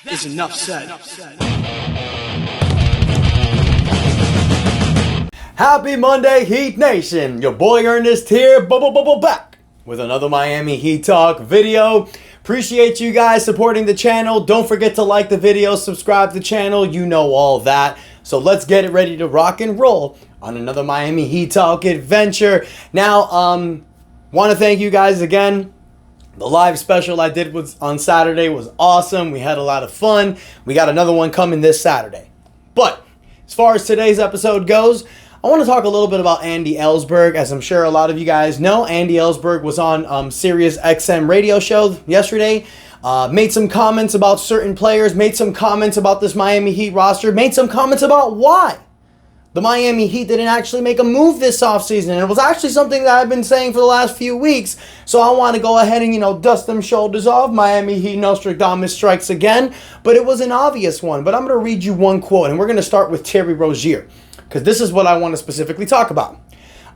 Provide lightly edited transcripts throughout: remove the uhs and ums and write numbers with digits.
is enough said. Happy Monday, Heat Nation! Your boy Ernest here, back with another Miami Heat Talk video. Appreciate you guys supporting the channel. Don't forget to like the video, subscribe to the channel, you know all that. So let's get it ready to rock and roll on another Miami Heat Talk adventure. Now, want to thank you guys again. The live special I did on Saturday was awesome. We had a lot of fun. We got another one coming this Saturday. But as far as today's episode goes, I want to talk a little bit about Andy Elisburg. As I'm sure a lot of you guys know, Andy Elisburg was on Sirius XM radio show yesterday. Made some comments about certain players, made some comments about this Miami Heat roster, made some comments about why the Miami Heat didn't actually make a move this offseason. And it was actually something that I've been saying for the last few weeks. So I want to go ahead and, dust them shoulders off. Miami Heat Nostradamus strikes again. But it was an obvious one. But I'm going to read you one quote. And we're going to start with Terry Rozier, because this is what I want to specifically talk about.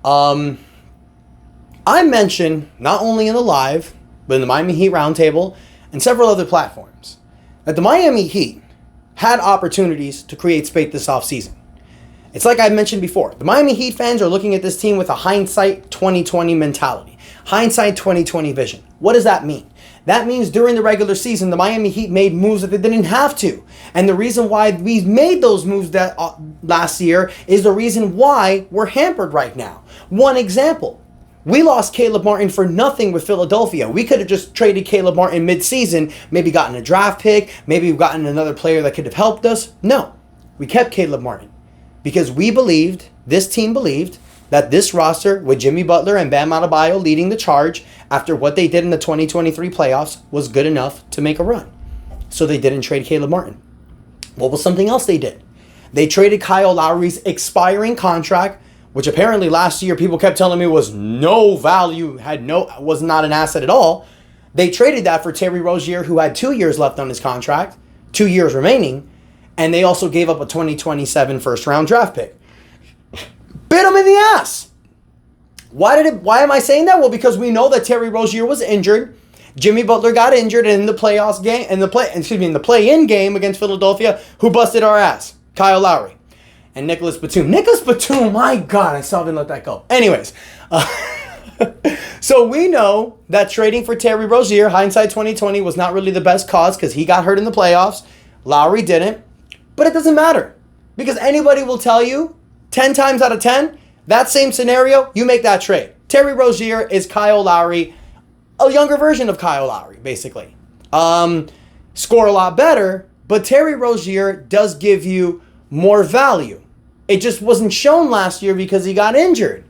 I mentioned, not only in the live, but in the Miami Heat Roundtable and several other platforms, that the Miami Heat had opportunities to create space this offseason. It's like I mentioned before. The Miami Heat fans are looking at this team with a hindsight 2020 mentality. Hindsight 2020 vision. What does that mean? That means during the regular season, the Miami Heat made moves that they didn't have to. And the reason why we made those moves that last year is the reason why we're hampered right now. One example. We lost Caleb Martin for nothing with Philadelphia. We could have just traded Caleb Martin mid-season, maybe gotten a draft pick, maybe gotten another player that could have helped us. No, we kept Caleb Martin. Because this team believed, that this roster with Jimmy Butler and Bam Adebayo leading the charge after what they did in the 2023 playoffs was good enough to make a run. So they didn't trade Caleb Martin. What was something else they did? They traded Kyle Lowry's expiring contract, which apparently last year people kept telling me was no value, was not an asset at all. They traded that for Terry Rozier, who had 2 years left on his contract, 2 years remaining. And they also gave up a 2027 first-round draft pick. Bit them in the ass. Why am I saying that? Well, because we know that Terry Rozier was injured. Jimmy Butler got injured in the playoffs game, in the play-in game against Philadelphia. Who busted our ass? Kyle Lowry and Nicholas Batum. Nicholas Batum, my God, I still didn't let that go. Anyways, so we know that trading for Terry Rozier, hindsight 2020, was not really the best cause because he got hurt in the playoffs. Lowry didn't. But it doesn't matter, because anybody will tell you 10 times out of 10, that same scenario, you make that trade. Terry Rozier is Kyle Lowry, a younger version of Kyle Lowry, basically. Score a lot better, but Terry Rozier does give you more value. It just wasn't shown last year because he got injured.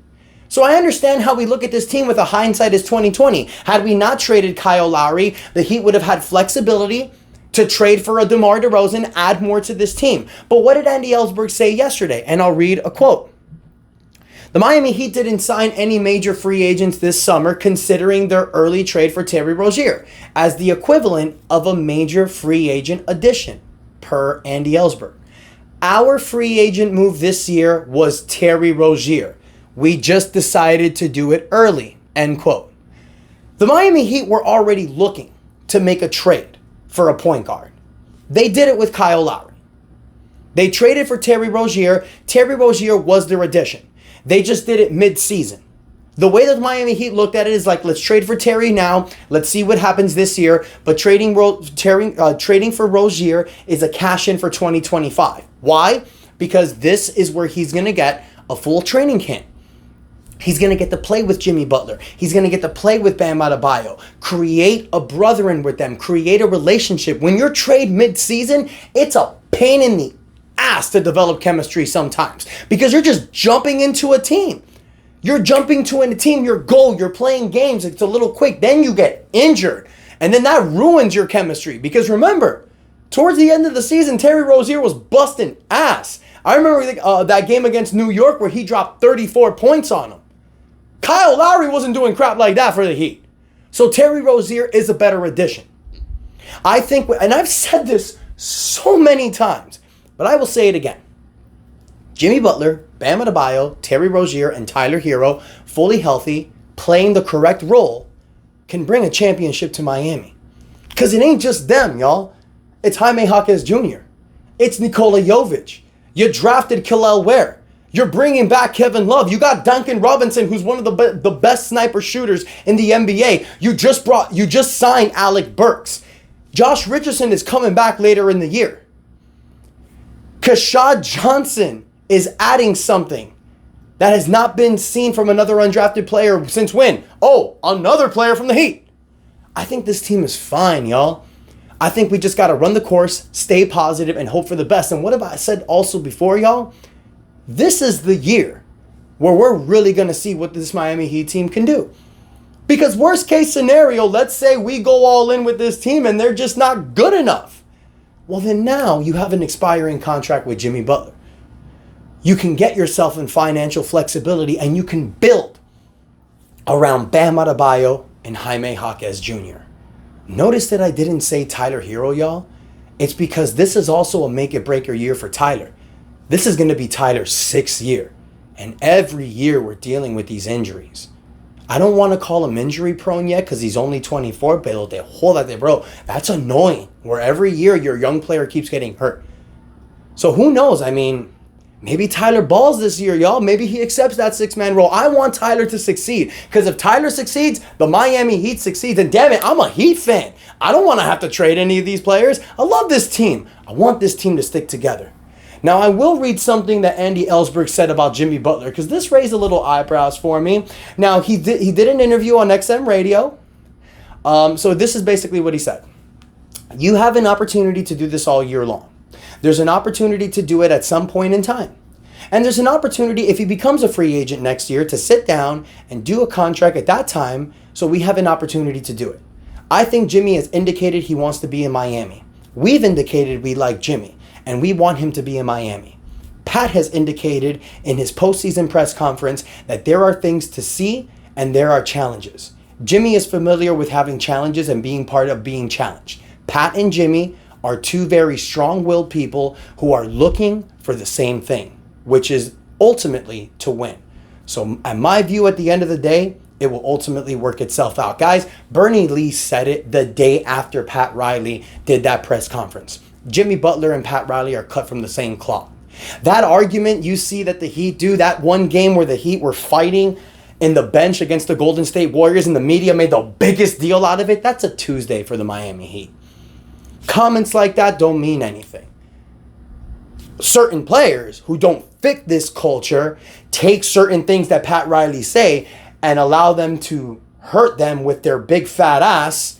So I understand how we look at this team with a hindsight as 2020. Had we not traded Kyle Lowry, the Heat would have had flexibility to trade for a DeMar DeRozan, add more to this team. But what did Andy Elisburg say yesterday? And I'll read a quote. The Miami Heat didn't sign any major free agents this summer, considering their early trade for Terry Rozier as the equivalent of a major free agent addition, per Andy Elisburg. Our free agent move this year was Terry Rozier. We just decided to do it early, end quote. The Miami Heat were already looking to make a trade for a point guard. They did it with Kyle Lowry. They traded for Terry Rozier. Terry Rozier was their addition. They just did it mid-season. The way that the Miami Heat looked at it is like, let's trade for Terry now. Let's see what happens this year. But trading for Rozier is a cash-in for 2025. Why? Because this is where he's going to get a full training camp. He's going to get to play with Jimmy Butler. He's going to get to play with Bam Adebayo. Create a brethren with them. Create a relationship. When you're trade mid-season, it's a pain in the ass to develop chemistry sometimes. Because you're just jumping into a team. You're jumping to a team, your goal, you're playing games. It's a little quick. Then you get injured. And then that ruins your chemistry. Because remember, towards the end of the season, Terry Rozier was busting ass. I remember that game against New York where he dropped 34 points on him. Kyle Lowry wasn't doing crap like that for the Heat. So Terry Rozier is a better addition. I think, and I've said this so many times, but I will say it again. Jimmy Butler, Bam Adebayo, Terry Rozier, and Tyler Hero, fully healthy, playing the correct role, can bring a championship to Miami. Because it ain't just them, y'all. It's Jaime Jaquez Jr. It's Nikola Jovic. You drafted Kel'el Ware. You're bringing back Kevin Love. You got Duncan Robinson, who's one of the best sniper shooters in the NBA. You just signed Alec Burks. Josh Richardson is coming back later in the year. Kashad Johnson is adding something that has not been seen from another undrafted player since when? Oh, another player from the Heat. I think this team is fine, y'all. I think we just got to run the course, stay positive, and hope for the best. And what have I said also before, y'all? This is the year where we're really going to see what this Miami Heat team can do. Because worst case scenario, let's say we go all in with this team and they're just not good enough. Well, then now you have an expiring contract with Jimmy Butler. You can get yourself in financial flexibility and you can build around Bam Adebayo and Jaime Jaquez Jr. Notice that I didn't say Tyler Hero, y'all. It's because this is also a make-it-breaker year for Tyler. This is going to be Tyler's 6th year. And every year we're dealing with these injuries. I don't want to call him injury prone yet because he's only 24, pero te jódate, bro. That's annoying. Where every year your young player keeps getting hurt. So who knows? I mean, maybe Tyler balls this year, y'all. Maybe he accepts that 6-man role. I want Tyler to succeed. Because if Tyler succeeds, the Miami Heat succeeds. And damn it, I'm a Heat fan. I don't want to have to trade any of these players. I love this team. I want this team to stick together. Now, I will read something that Andy Elisburg said about Jimmy Butler, because this raised a little eyebrows for me. Now, he did an interview on XM Radio. So this is basically what he said. You have an opportunity to do this all year long. There's an opportunity to do it at some point in time. And there's an opportunity, if he becomes a free agent next year, to sit down and do a contract at that time, so we have an opportunity to do it. I think Jimmy has indicated he wants to be in Miami. We've indicated we like Jimmy, and we want him to be in Miami. Pat has indicated in his postseason press conference that there are things to see and there are challenges. Jimmy is familiar with having challenges and being part of being challenged. Pat and Jimmy are two very strong-willed people who are looking for the same thing, which is ultimately to win. So in my view, at the end of the day, it will ultimately work itself out. Guys, Bernie Lee said it the day after Pat Riley did that press conference. Jimmy Butler and Pat Riley are cut from the same cloth. That argument you see that the Heat do, that one game where the Heat were fighting in the bench against the Golden State Warriors and the media made the biggest deal out of it, that's a Tuesday for the Miami Heat. Comments like that don't mean anything. Certain players who don't fit this culture take certain things that Pat Riley say and allow them to hurt them with their big fat ass,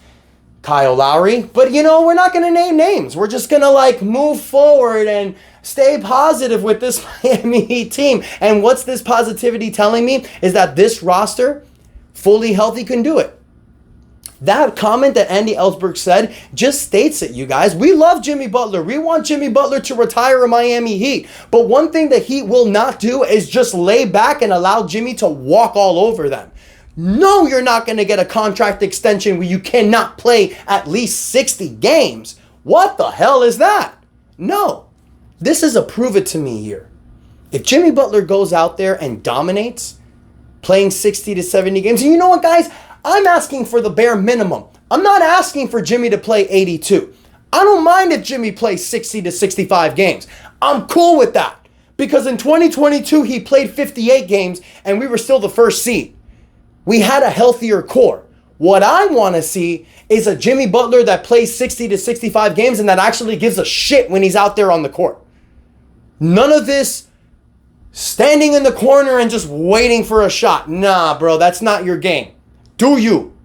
Kyle Lowry. But we're not going to name names. We're just going to move forward and stay positive with this Miami Heat team. And what's this positivity telling me is that this roster, fully healthy, can do it. That comment that Andy Elisburg said just states it, you guys. We love Jimmy Butler. We want Jimmy Butler to retire a Miami Heat. But one thing the Heat will not do is just lay back and allow Jimmy to walk all over them. No, you're not going to get a contract extension where you cannot play at least 60 games. What the hell is that? No. This is a prove it to me year. If Jimmy Butler goes out there and dominates, playing 60 to 70 games, and you know what, guys? I'm asking for the bare minimum. I'm not asking for Jimmy to play 82. I don't mind if Jimmy plays 60 to 65 games. I'm cool with that. Because in 2022, he played 58 games and we were still the first seed. We had a healthier core. What I want to see is a Jimmy Butler that plays 60 to 65 games and that actually gives a shit when he's out there on the court. None of this standing in the corner and just waiting for a shot. Nah, bro, that's not your game. Do you?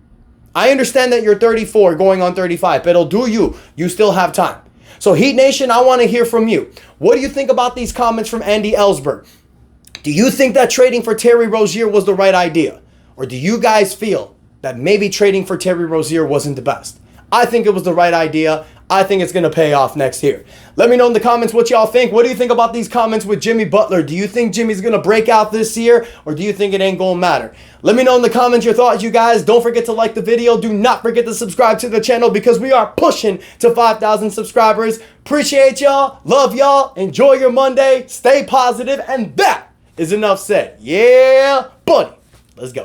I understand that you're 34 going on 35, but it'll do you. You still have time. So Heat Nation, I want to hear from you. What do you think about these comments from Andy Elisburg? Do you think that trading for Terry Rozier was the right idea? Or do you guys feel that maybe trading for Terry Rozier wasn't the best? I think it was the right idea. I think it's going to pay off next year. Let me know in the comments what y'all think. What do you think about these comments with Jimmy Butler? Do you think Jimmy's going to break out this year, or do you think it ain't going to matter? Let me know in the comments your thoughts, you guys. Don't forget to like the video. Do not forget to subscribe to the channel because we are pushing to 5,000 subscribers. Appreciate y'all. Love y'all. Enjoy your Monday. Stay positive. And that is enough said. Yeah, buddy. Let's go.